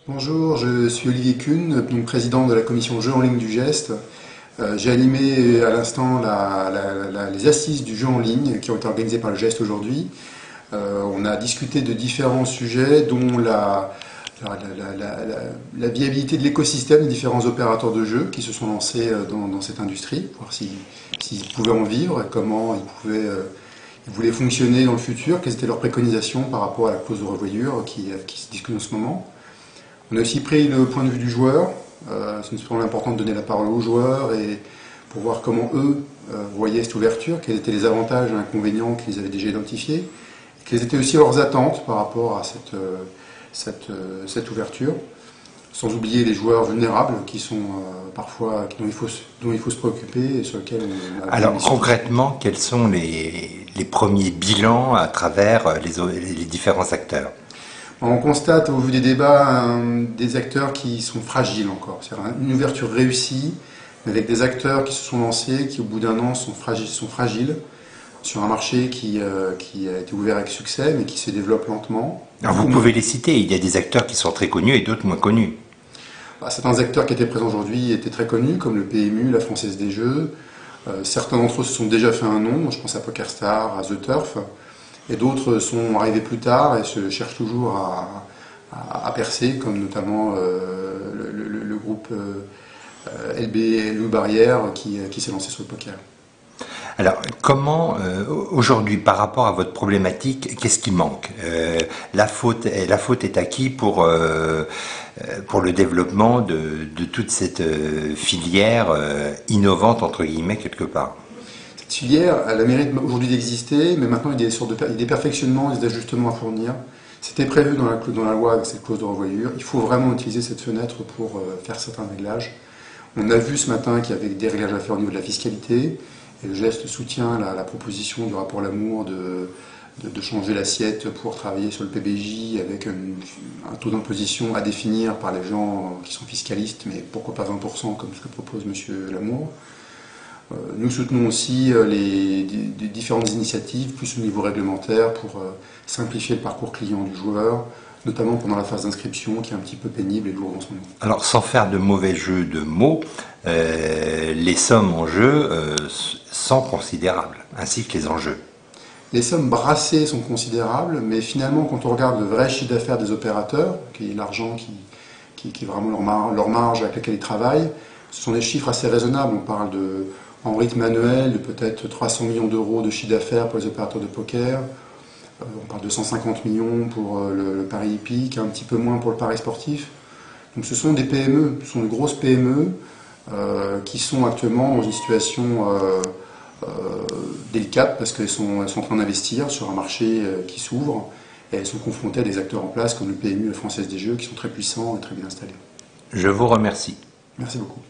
Bonjour, je suis Olivier Kuhn, donc président de la commission jeux en ligne du Gest. J'ai animé à l'instant les assises du jeu en ligne qui ont été organisées par le Gest aujourd'hui. On a discuté de différents sujets, dont la viabilité de l'écosystème des différents opérateurs de jeux qui se sont lancés dans cette industrie, voir s'ils pouvaient en vivre, et comment ils voulaient fonctionner dans le futur, quelles étaient leurs préconisations par rapport à la clause de revoyure qui se discute en ce moment. On a aussi pris le point de vue du joueur. C'est une chose importante de donner la parole aux joueurs et pour voir comment eux voyaient cette ouverture, quels étaient les avantages et inconvénients qu'ils avaient déjà identifiés, et quelles étaient aussi leurs attentes par rapport à cette ouverture, sans oublier les joueurs vulnérables qui sont dont il faut se préoccuper et sur lesquels on a... Alors concrètement, quels sont les premiers bilans à travers les différents acteurs? On constate au vu des débats des acteurs qui sont fragiles encore. C'est-à-dire une ouverture réussie, mais avec des acteurs qui se sont lancés, qui au bout d'un an sont fragiles sur un marché qui a été ouvert avec succès, mais qui se développe lentement. Alors vous pouvez les citer, il y a des acteurs qui sont très connus et d'autres moins connus. Certains acteurs qui étaient présents aujourd'hui étaient très connus, comme le PMU, la Française des Jeux. Certains d'entre eux se sont déjà fait un nom, je pense à PokerStars, à The Turf. Et d'autres sont arrivés plus tard et se cherchent toujours à percer, comme notamment le groupe LB Barrière qui s'est lancé sur le poker. Alors, comment, aujourd'hui, par rapport à votre problématique, qu'est-ce qui manque? La faute est à qui pour le développement de toute cette filière innovante, entre guillemets, quelque part? Cette filière, elle a le mérite aujourd'hui d'exister, mais maintenant il y a des perfectionnements, des ajustements à fournir. C'était prévu dans la loi avec cette clause de revoyure. Il faut vraiment utiliser cette fenêtre pour faire certains réglages. On a vu ce matin qu'il y avait des réglages à faire au niveau de la fiscalité, et le Gest soutient la proposition du rapport Lamour de changer l'assiette pour travailler sur le PBJ avec un taux d'imposition à définir par les gens qui sont fiscalistes, mais pourquoi pas 20% comme ce que propose M. Lamour. Nous soutenons aussi les différentes initiatives, plus au niveau réglementaire, pour simplifier le parcours client du joueur, notamment pendant la phase d'inscription qui est un petit peu pénible et lourde en ce moment. Alors, sans faire de mauvais jeu de mots, les sommes en jeu sont considérables, ainsi que les enjeux. Les sommes brassées sont considérables, mais finalement, quand on regarde le vrai chiffre d'affaires des opérateurs, qui est l'argent qui est vraiment leur marge avec laquelle ils travaillent, ce sont des chiffres assez raisonnables. On parle en rythme annuel de peut-être 300 millions d'euros de chiffre d'affaires pour les opérateurs de poker. On parle de 150 millions pour le pari hippique, un petit peu moins pour le pari sportif. Donc ce sont des PME, ce sont de grosses PME qui sont actuellement dans une situation délicate parce qu'elles sont en train d'investir sur un marché qui s'ouvre et elles sont confrontées à des acteurs en place comme le PMU et la Française des Jeux qui sont très puissants et très bien installés. Je vous remercie. Merci beaucoup.